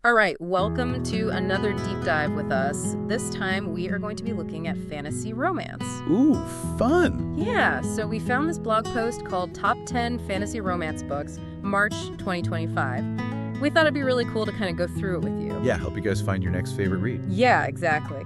All right, welcome to another deep dive with us. This time we are going to be looking at fantasy romance. Ooh, fun! Yeah, so we found this blog post called Top 10 Fantasy Romance Books, March 2025. We thought it'd be really cool to kind of go through it with you. Yeah, help you guys find your next favorite read. Yeah, exactly.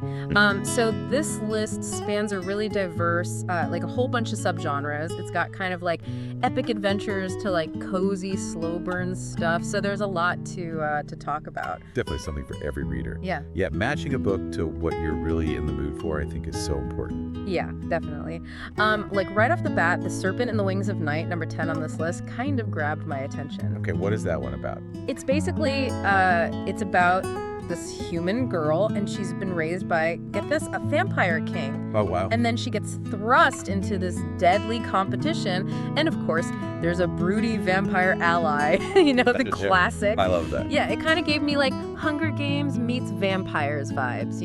So this list spans a really diverse, like a whole bunch of subgenres. It's got kind of like epic adventures to like cozy, slow burn stuff. So there's a lot to talk about. Definitely something for every reader. Yeah. Yeah, matching a book to what you're really in the mood for, I think, is so important. Yeah, definitely. Like right off the bat, The Serpent and the Wings of Night, number 10 on this list, kind of grabbed my attention. Okay, what is that one about? It's basically, it's about this human girl, and she's been raised by, get this, a vampire king. Oh, wow. And then she gets thrust into this deadly competition, and of course, there's a broody vampire ally, the classic. I love that. Yeah, it kind of gave me like Hunger Games meets vampires vibes,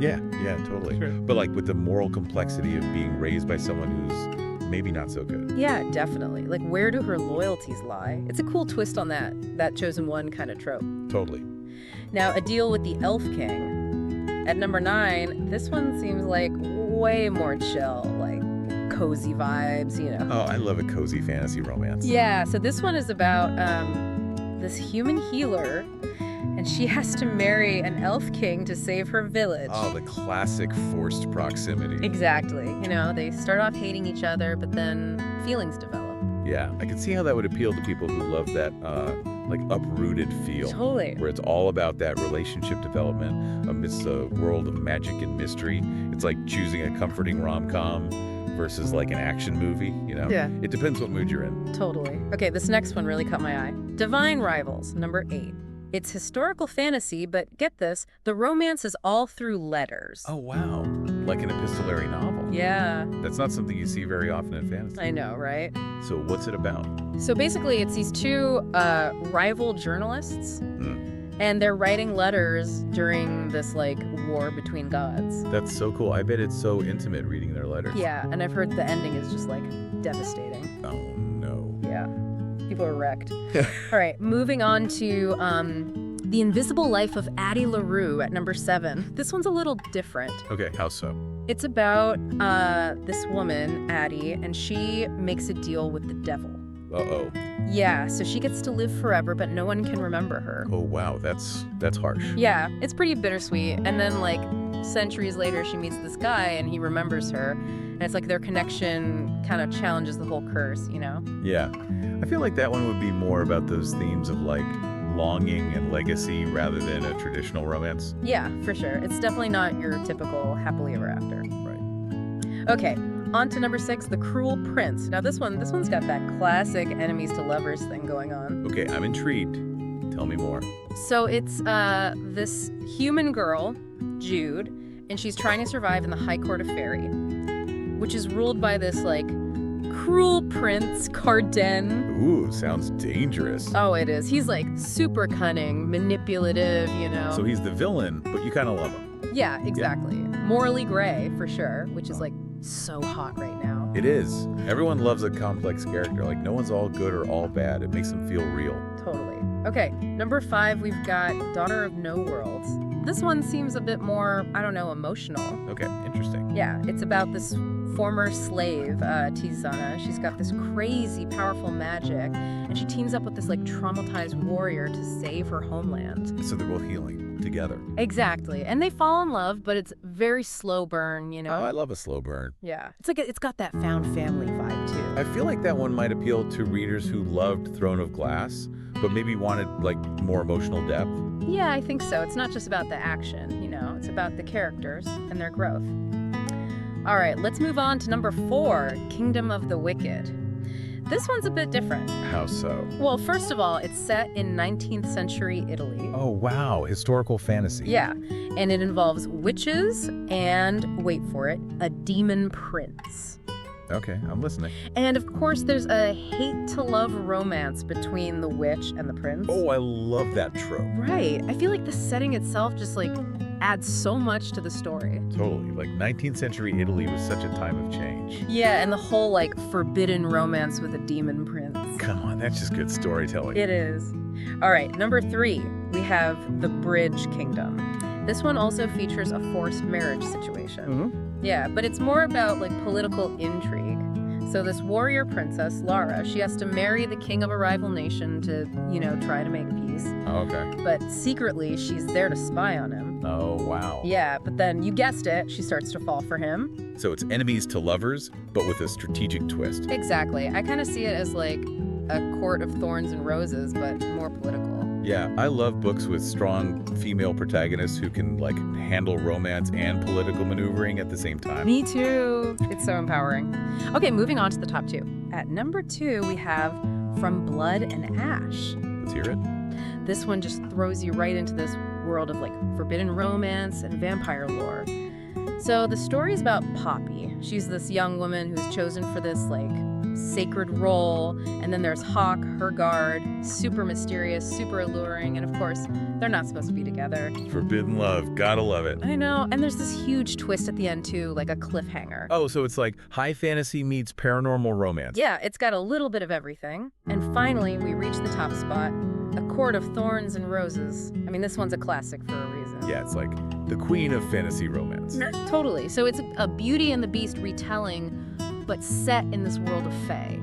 Yeah, totally. Sure. But like with the moral complexity of being raised by someone who's maybe not so good. Yeah, definitely. Like, where do her loyalties lie? It's a cool twist on that chosen one kind of trope. Totally. Now, A Deal with the Elf King. At number 9, this one seems like way more chill, like cozy vibes, Oh, I love a cozy fantasy romance. Yeah, so this one is about this human healer, and she has to marry an elf king to save her village. Oh, the classic forced proximity. Exactly. They start off hating each other, but then feelings develop. Yeah, I can see how that would appeal to people who love that like uprooted feel. Totally. Where it's all about that relationship development amidst a world of magic and mystery. It's like choosing a comforting rom-com versus like an action movie, Yeah. It depends what mood you're in. Totally. Okay, this next one really caught my eye. Divine Rivals, number 8. It's historical fantasy, but get this, the romance is all through letters. Oh, wow. Like an epistolary novel. Yeah, That's not something you see very often in fantasy. I know, right? So what's it about? So basically, it's these two rival journalists, and they're writing letters during this, like, war between gods. That's so cool. I bet it's so intimate reading their letters. Yeah, and I've heard the ending is just, like, devastating. Oh, no. Yeah, people are wrecked. All right, moving on to The Invisible Life of Addie LaRue at number 7. This one's a little different. Okay, how so? It's about this woman, Addie, and she makes a deal with the devil. Uh-oh. Yeah, so she gets to live forever, but no one can remember her. Oh, wow. That's harsh. Yeah, it's pretty bittersweet. And then, like, centuries later, she meets this guy, and he remembers her. And it's like their connection kind of challenges the whole curse, Yeah. I feel like that one would be more about those themes of, like, longing and legacy rather than a traditional romance. Yeah, for sure. It's definitely not your typical happily ever after. Right. Okay, on to number 6, The Cruel Prince. Now this one's got that classic enemies to lovers thing going on. Okay, I'm intrigued. Tell me more. So it's this human girl, Jude, and she's trying to survive in the High Court of Fairy, which is ruled by this, like, cruel prince, Carden. Ooh, sounds dangerous. Oh, it is. He's, like, super cunning, manipulative, So he's the villain, but you kind of love him. Yeah, exactly. Morally gray, for sure, which is, like, so hot right now. It is. Everyone loves a complex character. Like, no one's all good or all bad. It makes them feel real. Totally. Okay, number 5, we've got Daughter of No Worlds. This one seems a bit more, emotional. Okay, interesting. Yeah, it's about this former slave, Tizana. She's got this crazy, powerful magic, and she teams up with this, like, traumatized warrior to save her homeland. So they're both healing together. Exactly. And they fall in love, but it's very slow burn, Oh, I love a slow burn. Yeah. It's got that found family vibe, too. I feel like that one might appeal to readers who loved Throne of Glass, but maybe wanted, like, more emotional depth. Yeah, I think so. It's not just about the action, it's about the characters and their growth. All right, let's move on to number 4, Kingdom of the Wicked. This one's a bit different. How so? Well, first of all, it's set in 19th century Italy. Oh, wow. Historical fantasy. Yeah, and it involves witches and, wait for it, a demon prince. Okay, I'm listening. And of course, there's a hate-to-love romance between the witch and the prince. Oh, I love that trope. Right. I feel like the setting itself just, like, adds so much to the story. Totally. Like, 19th century Italy was such a time of change. Yeah, and the whole, like, forbidden romance with a demon prince. Come on, that's just good storytelling. It is. All right, number 3, we have the Bridge Kingdom. This one also features a forced marriage situation. Yeah, but it's more about like political intrigue. So this warrior princess, Lara, she has to marry the king of a rival nation to, try to make peace. Oh, okay. But secretly, she's there to spy on him. Oh, wow. Yeah, but then, you guessed it, she starts to fall for him. So it's enemies to lovers, but with a strategic twist. Exactly. I kind of see it as like a court of thorns and roses, but more political. Yeah, I love books with strong female protagonists who can, like, handle romance and political maneuvering at the same time. Me too. It's so empowering. Okay, moving on to the top 2. At number 2, we have From Blood and Ash. Let's hear it. This one just throws you right into this world of, like, forbidden romance and vampire lore. So the story is about Poppy. She's this young woman who's chosen for this, like, sacred role, and then there's Hawk, her guard, super mysterious, super alluring, and of course, they're not supposed to be together. Forbidden love, gotta love it. I know, and there's this huge twist at the end too, like a cliffhanger. Oh, so it's like high fantasy meets paranormal romance. Yeah, it's got a little bit of everything. And finally, we reach the top spot, A Court of Thorns and Roses. I mean, this one's a classic for a reason. Yeah, it's like the queen of fantasy romance. Totally. So it's a Beauty and the Beast retelling, but set in this world of fae.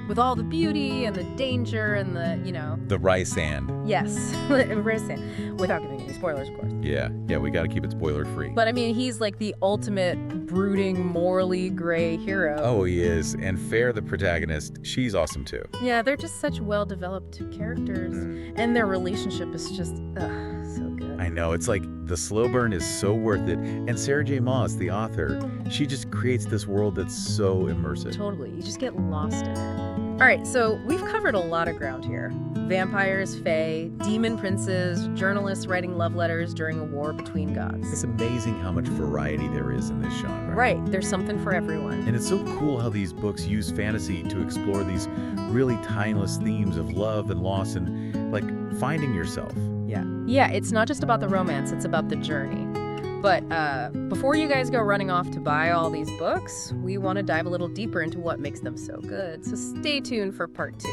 With all the beauty and the danger and the, The rice sand. Yes, without giving any spoilers, of course. Yeah, we gotta keep it spoiler free. But I mean, he's like the ultimate brooding, morally gray hero. Oh, he is. And Fair, the protagonist, she's awesome too. Yeah, they're just such well-developed characters. And their relationship is just, so good. I know, it's like the slow burn is so worth it. And Sarah J. Maas, the author, she just creates this world that's so immersive. Totally, you just get lost in it. All right, so we've covered a lot of ground here. Vampires, fae, demon princes, journalists writing love letters during a war between gods. It's amazing how much variety there is in this genre. Right, there's something for everyone. And it's so cool how these books use fantasy to explore these really timeless themes of love and loss and, like, finding yourself. Yeah, it's not just about the romance, it's about the journey. But before you guys go running off to buy all these books, we want to dive a little deeper into what makes them so good. So stay tuned for part 2.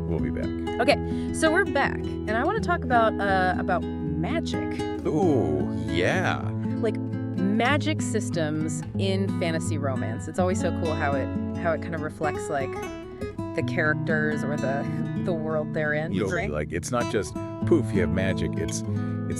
We'll be back. Okay, so we're back, and I want to talk about magic. Ooh, yeah. Like magic systems in fantasy romance. It's always so cool how it kind of reflects like the characters or the world they're in. Totally, right? like it's not just poof, you have magic. It's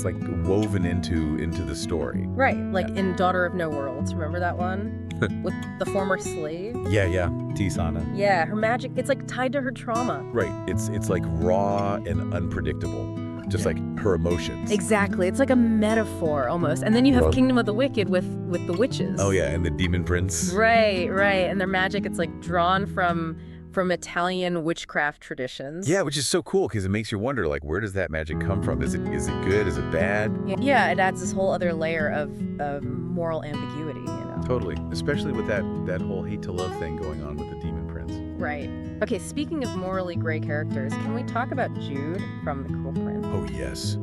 like woven into the story. Right, like in Daughter of No Worlds. Remember that one? With the former slave? Yeah, Tisana. Yeah, her magic, it's like tied to her trauma. Right, it's like raw and unpredictable, just like her emotions. Exactly, it's like a metaphor almost. And then you have Kingdom of the Wicked with the witches. Oh yeah, and the demon prince. Right, and their magic, it's like drawn from Italian witchcraft traditions. Yeah, which is so cool because it makes you wonder, like, where does that magic come from? Is it good? Is it bad? Yeah, it adds this whole other layer of moral ambiguity, Totally, especially with that whole hate to love thing going on with the demon prince. Right. Okay, speaking of morally gray characters, can we talk about Jude from The Cruel Prince? Oh yes,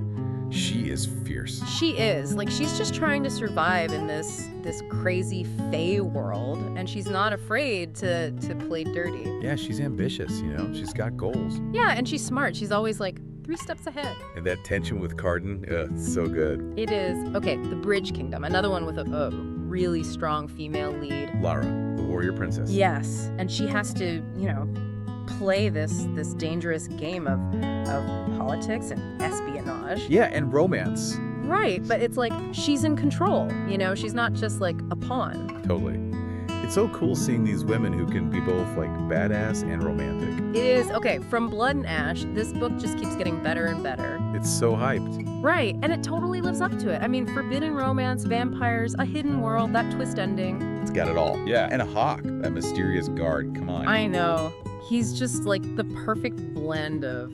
she is fierce. She is. Like, she's just trying to survive in this crazy fae world, and she's not afraid to play dirty. Yeah, she's ambitious, she's got goals. Yeah, and she's smart. She's always like 3 steps ahead. And that tension with Carden, it's so good. It is. Okay, The Bridge Kingdom, another one with a really strong female lead. Lara, the warrior princess. Yes, and she has to, play this dangerous game of politics and espionage. Yeah, and romance. Right, but it's like she's in control, she's not just like a pawn. Totally. It's so cool seeing these women who can be both like badass and romantic. It is. Okay, From Blood and Ash, this book just keeps getting better and better. It's so hyped. Right, and it totally lives up to it. I mean, forbidden romance, vampires, a hidden world, that twist ending. It's got it all. Yeah, and a hawk, that mysterious guard, come on. I know. He's just like the perfect blend of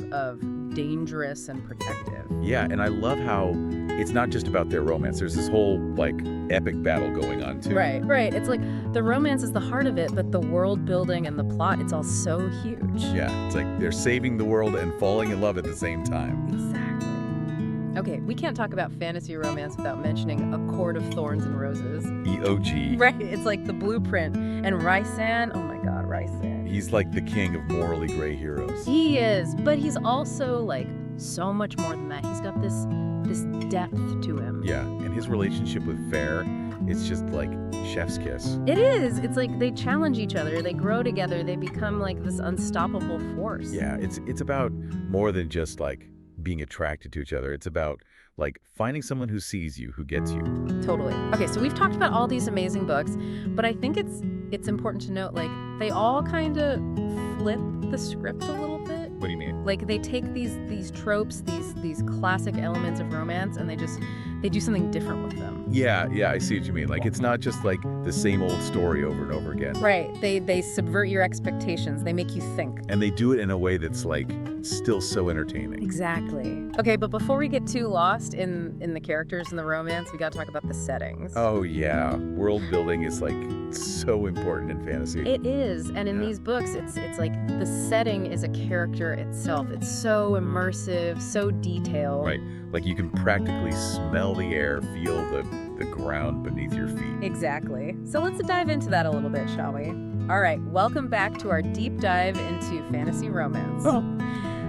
dangerous and protective. Yeah, and I love how it's not just about their romance. There's this whole, like, epic battle going on, too. Right. It's like the romance is the heart of it, but the world building and the plot, it's all so huge. Yeah, it's like they're saving the world and falling in love at the same time. Exactly. Okay, we can't talk about fantasy romance without mentioning A Court of Thorns and Roses. EOG. Right, it's like the blueprint. And Raisan, oh my god, Raisan. He's like the king of morally gray heroes. He is, but he's also like so much more than that. He's got this depth to him. Yeah, and his relationship with Fair, it's just like chef's kiss. It is. It's like they challenge each other. They grow together. They become like this unstoppable force. Yeah, it's about more than just like being attracted to each other. It's about like finding someone who sees you, who gets you. Totally. Okay, so we've talked about all these amazing books, but I think it's important to note, like, they all kind of flip the script a little bit. What do you mean? Like, they take these tropes, these classic elements of romance, and they do something different with them. Yeah, I see what you mean. Like, it's not just like the same old story over and over again. Right. They subvert your expectations. They make you think. And they do it in a way that's like still so entertaining. Exactly. Okay, but before we get too lost in the characters and the romance, we got to talk about the settings. Oh yeah, world building is like so important in fantasy. It is, and in these books, it's like the setting is a character itself. It's so immersive, so detailed. Right, like you can practically smell the air, feel the ground beneath your feet. Exactly. So let's dive into that a little bit, shall we? All right, welcome back to our deep dive into fantasy romance. Oh.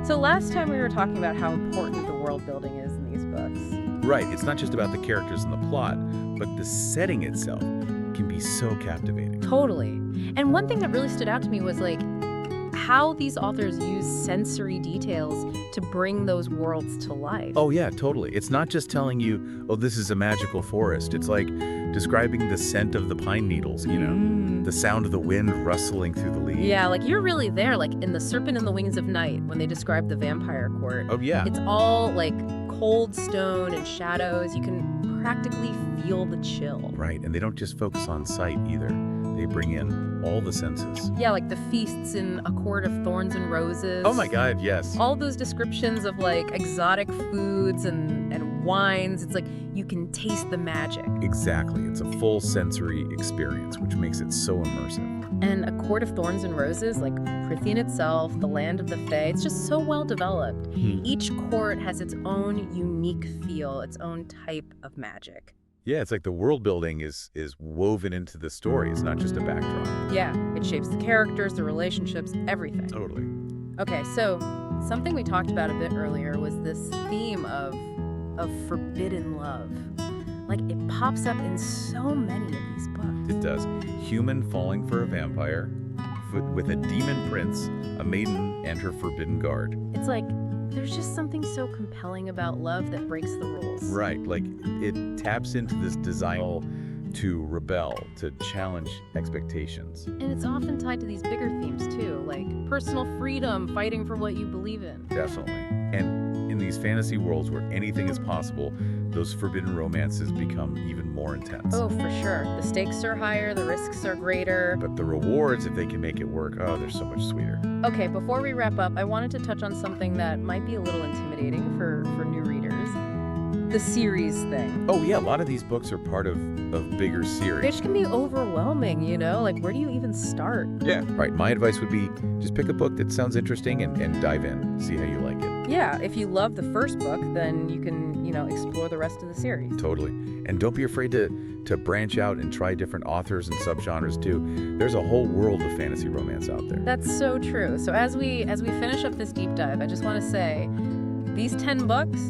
So last time we were talking about how important the world building is in these books. Right, it's not just about the characters and the plot, but the setting itself can be so captivating. Totally. And one thing that really stood out to me was like how these authors use sensory details to bring those worlds to life. Oh yeah, totally. It's not just telling you, oh, this is a magical forest. It's like describing the scent of the pine needles, you know, the sound of the wind rustling through the leaves. Yeah, like you're really there, like in The Serpent and the Wings of Night, when they describe the vampire court. Oh yeah. It's all like cold stone and shadows. You can practically feel the chill. Right, and they don't just focus on sight either. They bring in all the senses. Yeah, like the feasts in A Court of Thorns and Roses. Oh my God, yes. All those descriptions of like exotic foods and wines. It's like you can taste the magic. Exactly. It's a full sensory experience, which makes it so immersive. And A Court of Thorns and Roses, like Prythian itself, the land of the Fae, it's just so well developed. Each court has its own unique feel, its own type of magic. Yeah, it's like the world building is woven into the story. It's not just a backdrop. Yeah, it shapes the characters, the relationships, everything. Totally. Okay, so something we talked about a bit earlier was this theme of forbidden love. Like, it pops up in so many of these books. It does. Human falling for a vampire, with a demon prince, a maiden, and her forbidden guard. It's like, there's just something so compelling about love that breaks the rules. Right, like it taps into this desire to rebel, to challenge expectations. And it's often tied to these bigger themes too, like personal freedom, fighting for what you believe in. Definitely. And in these fantasy worlds where anything is possible, those forbidden romances become even more intense. Oh, for sure. The stakes are higher, the risks are greater. But the rewards, if they can make it work, oh, they're so much sweeter. Okay, before we wrap up, I wanted to touch on something that might be a little intimidating for new readers. The series thing. Oh yeah, a lot of these books are part of bigger series. Which can be overwhelming, you know? Like, where do you even start? Yeah. Right, my advice would be just pick a book that sounds interesting and dive in, see how you like it. Yeah, if you love the first book, then you can, explore the rest of the series. Totally. And don't be afraid to branch out and try different authors and subgenres too. There's a whole world of fantasy romance out there. That's so true. So as we finish up this deep dive, I just want to say these 10 books,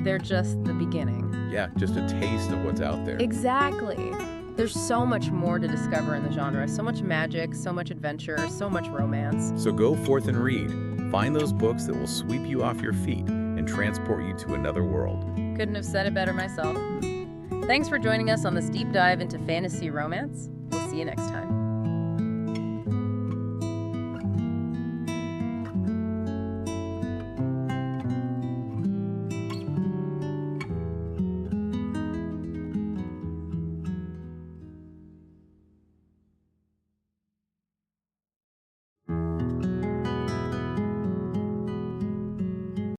they're just the beginning. Yeah, just a taste of what's out there. Exactly. There's so much more to discover in the genre. So much magic, so much adventure, so much romance. So go forth and read. Find those books that will sweep you off your feet and transport you to another world. Couldn't have said it better myself. Thanks for joining us on this deep dive into fantasy romance. We'll see you next time.